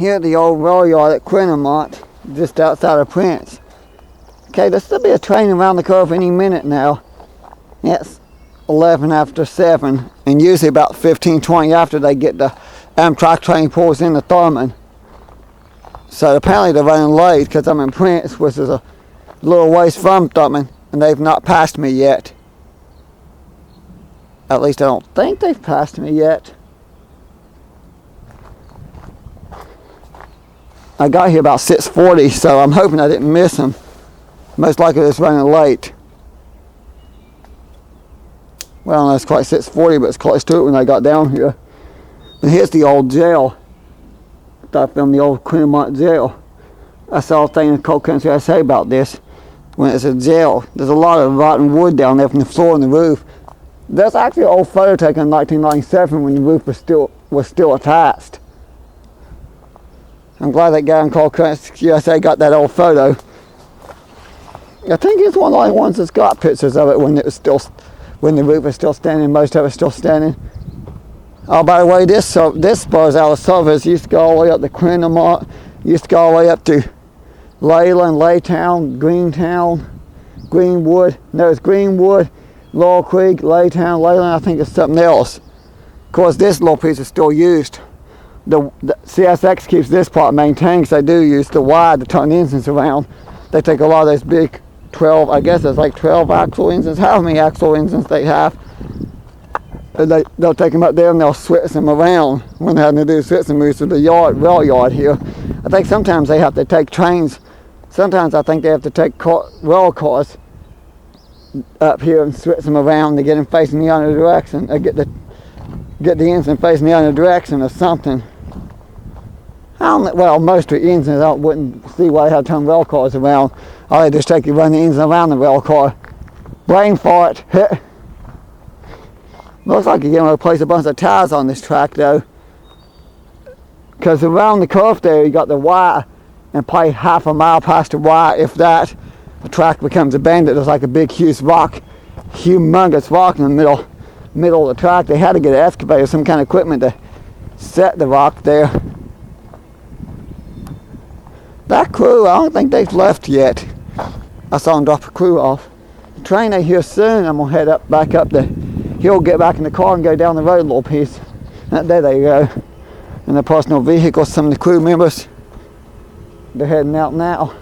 Here at the old rail yard at Quinnimint, just outside of Prince. Okay, there'll still be a train around the curve any minute now. It's 11 after 7, and usually about 15-20 after they get the Amtrak train pulls into Thurman. So apparently they're running late because I'm in Prince, which is a little ways from Thurman, and they've not passed me yet. At least I don't think they've passed me yet. I got here about 6:40, so I'm hoping I didn't miss them. Most likely it's running late. Well, no, it's quite 6:40, but it's close to it when I got down here. And here's the old jail. I thought I filmed the old Quinnimint jail. I saw a thing in Cold Country USA about this. When it's a jail, there's a lot of rotten wood down there from the floor and the roof. There's actually an old photo taken in 1997 when the roof was still attached. I'm glad that guy in Cold Country USA got that old photo. I think it's one of the ones that's got pictures of it when the roof was still standing, most of it still standing. Oh, by the way, this spurs out of service. Used to go all the way up to Quinnimint, used to go all the way up to Leyland, Laytown, Greentown, Greenwood. No, it's Greenwood, Laurel Creek, Laytown, Leyland. I think it's something else. Of course, this little piece is still used. The CSX keeps this part maintained because they do use the wide to turn engines around. They take a lot of those big 12, I guess it's like 12 axle engines, however many axle engines they have. And they'll take them up there and they'll switch them around when they're having to do switch and moves to the rail yard here. I think sometimes they have to take trains. Sometimes I think they have to take rail cars up here and switch them around to get them facing the other direction, or get the engine facing the other direction or something. Well, most of the engines I wouldn't see why they have to turn rail cars around. All they just take you run the engine around the rail car. Brain fart. Looks like you're going to replace a bunch of tires on this track though. Because around the curve there you got the wire, and probably half a mile past the wire, if that, the track becomes abandoned. There's like a big huge rock, humongous rock in the middle of the track. They had to get an excavator, some kind of equipment to set the rock there. That crew, I don't think they've left yet. I saw them drop a crew off. The train ain't here soon. I'm gonna head back up the hill, get back in the car and go down the road a little piece. There they go. In their personal vehicles, some of the crew members. They're heading out now.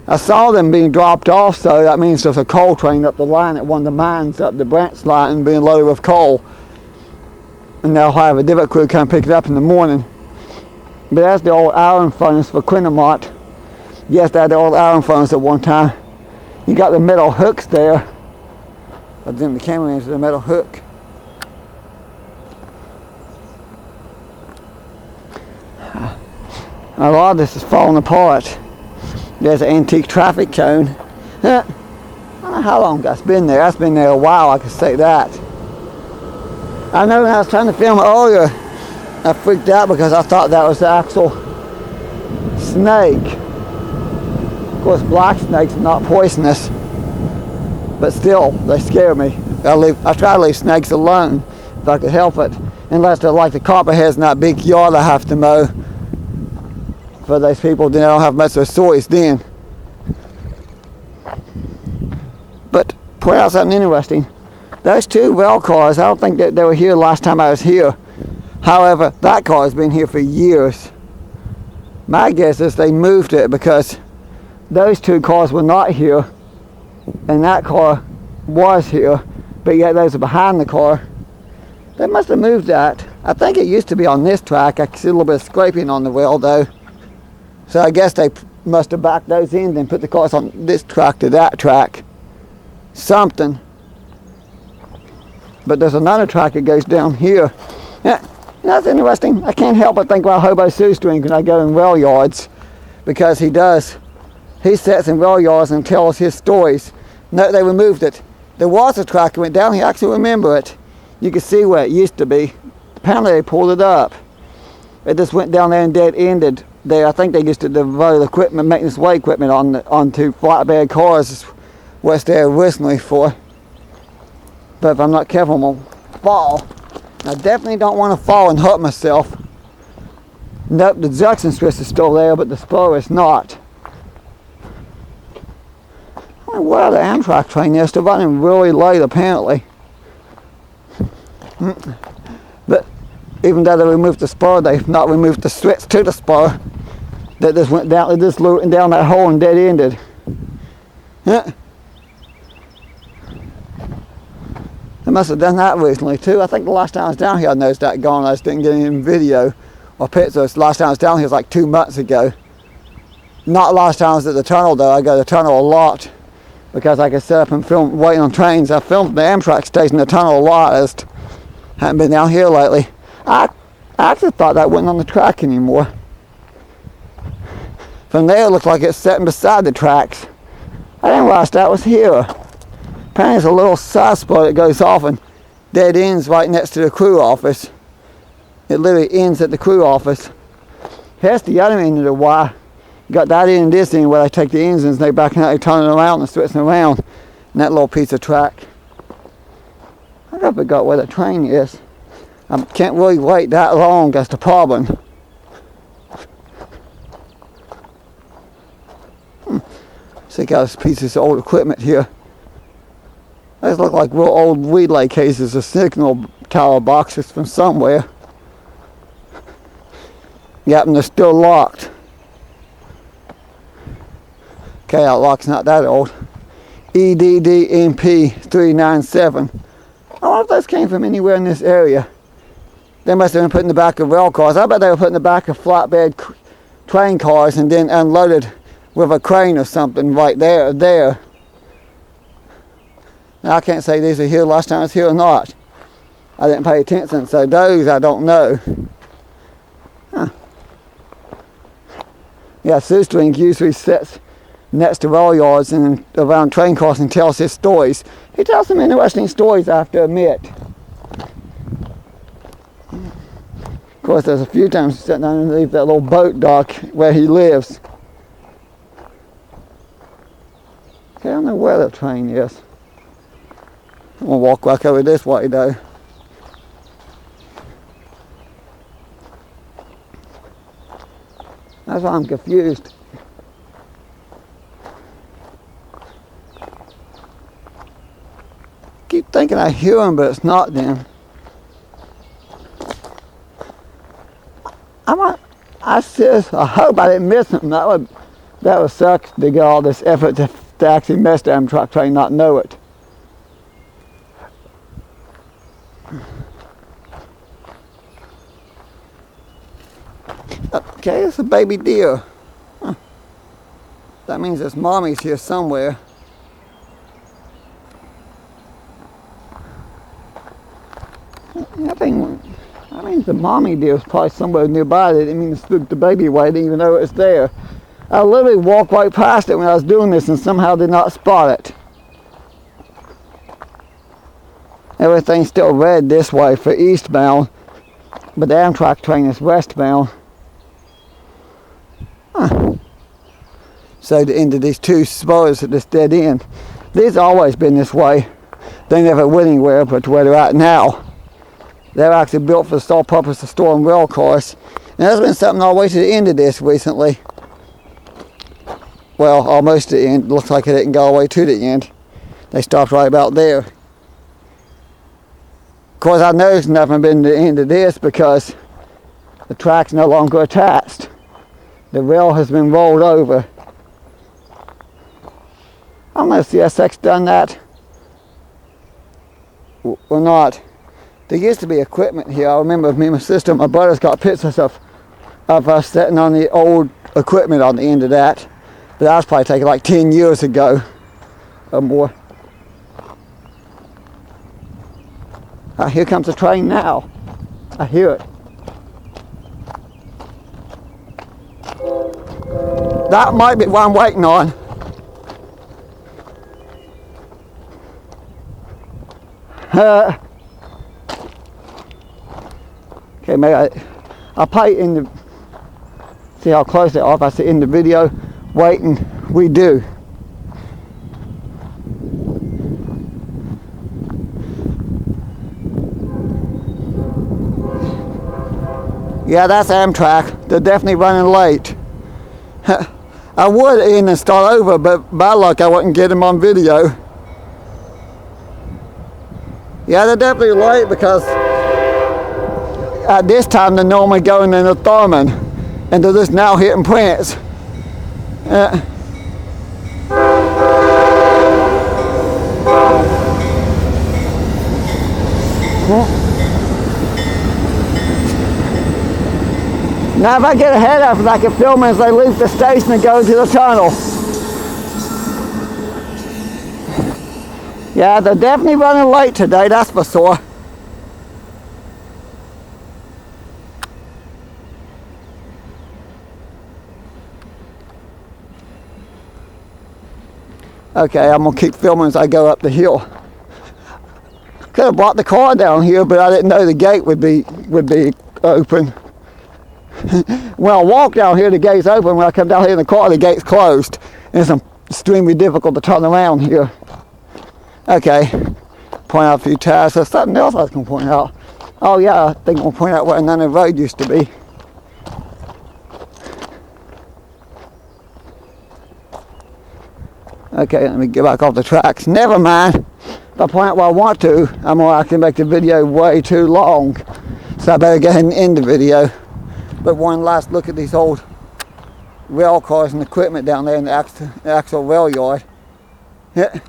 I saw them being dropped off, so that means there's a coal train up the line at one of the mines up the branch line being loaded with coal. And they'll have a different crew come pick it up in the morning. But that's the old iron furnace for Quinnimint. Yes, they had the old iron furnace at one time. You got the metal hooks there. But then the camera into the metal hook. A lot of this is falling apart. There's an antique traffic cone. I don't know how long that's been there. That's been there a while, I can say that. I know when I was trying to film it earlier, I freaked out because I thought that was the actual snake. Of course, black snakes are not poisonous, but still, they scare me. I try to leave snakes alone if I could help it, unless they're like the copperheads in that big yard I have to mow. For those people, they don't have much of a choice then. But point out something interesting. Those two rail cars, I don't think that they were here last time I was here. However, that car has been here for years. My guess is they moved it because those two cars were not here and that car was here, but yet those are behind the car. They must have moved that. I think it used to be on this track. I can see a little bit of scraping on the rail though. So I guess they must have backed those in and put the cars on this track to that track. Something. But there's another track that goes down here. Yeah. That's interesting. I can't help but think about Hobo Sue's doing when I go in rail yards, because he sits in rail yards and tells his stories. No, they removed it. There was a track that went down here. I actually remember it. You can see where it used to be. Apparently they pulled it up. It just went down there and dead ended there. I think they used to devote equipment, maintenance way equipment onto flatbed cars, what's there originally for. But if I'm not careful, I'm gonna fall. I definitely don't want to fall and hurt myself. Nope, the junction switch is still there, but the spur is not. I wonder where the Amtrak train is. They're running really late, apparently. But even though they removed the spur, they've not removed the switch to the spur. That just went down, just looting down that hole and dead ended. They must have done that recently too. I think the last time I was down here I noticed that gone. I just didn't get any video or pictures. The last time I was down here was like 2 months ago. Not last time I was at the tunnel though. I go to the tunnel a lot because I could sit up and film waiting on trains. I filmed the Amtrak station in the tunnel a lot. I just haven't been down here lately. I actually thought that wasn't on the track anymore. From there it looked like it's sitting beside the tracks. I didn't realize that was here. Apparently there's a little side spur that goes off and dead ends right next to the crew office. It literally ends at the crew office. Here's the other end of the wire. You got that end and this end where they take the engines and they back out, they turn it around and switching around in that little piece of track. I hope I got where the train is. I can't really wait that long, that's the problem. See, got this pieces of old equipment here. These look like real old relay cases or signal tower boxes from somewhere. Yep, and they're still locked. Okay, that lock's not that old. EDDMP 397. I wonder if those came from anywhere in this area. They must have been put in the back of rail cars. I bet they were put in the back of flatbed train cars and then unloaded with a crane or something right there. Now I can't say these are here last time I was here or not. I didn't pay attention, so those I don't know. Huh. Yeah, Shoestring usually sits next to rail yards and around train cars and tells his stories. He tells some interesting stories, I have to admit. Of course, there's a few times he's sitting underneath that little boat dock where he lives. Okay, I don't know where the train is. I'm going to walk back over this way though. That's why I'm confused. Keep thinking I hear them, but it's not them. I hope I didn't miss them. That would suck to get all this effort to actually miss the Amtrak train, not know it. Okay, it's a baby deer. Huh. That means there's mommies here somewhere. I mean the mommy deer is probably somewhere nearby. They didn't mean to spook the baby away. They didn't even know it was there. I literally walked right past it when I was doing this and somehow did not spot it. Everything's still red this way for eastbound, but the Amtrak train is westbound. Huh. So the end of these two spurs at this dead end. These have always been this way. They never went anywhere but to where they're at now. They're actually built for the sole purpose of storing rail cars. And there's been something all the way to the end of this recently. Well, almost to the end. Looks like it didn't go all the way to the end. They stopped right about there. Of course, I know there's never been to the end of this because the track's no longer attached. The rail has been rolled over. I don't know if CSX done that or not. There used to be equipment here. I remember me and my sister, my brothers got pictures of us sitting on the old equipment on the end of that. But that was probably taken like 10 years ago or more. Here comes the train now. I hear it. That might be what I'm waiting on. Okay, maybe I'll probably in the see how close they are. If I see in the video, waiting, we do. Yeah, that's Amtrak. They're definitely running late. I would end and start over, but by luck I wouldn't get them on video. Yeah, they're definitely late because at this time they're normally going into Thurman, and they're just now hitting Prince. Now if I get ahead of them, I can film as they leave the station and go to the tunnel. Yeah, they're definitely running late today, that's for sure. Okay, I'm gonna keep filming as I go up the hill. Could have brought the car down here, but I didn't know the gate would be open. When I walk down here, the gate's open. When I come down here in the car, the gate's closed. And it's extremely difficult to turn around here. Okay, point out a few tires. There's something else I was going to point out. Oh yeah, I think I'm going to point out where another road used to be. Okay, let me get back off the tracks. Never mind. If I point out what I want to, I'm going to actually make the video way too long. So I better go ahead and end the video. But one last look at these old rail cars and equipment down there in the actual rail yard. Yeah.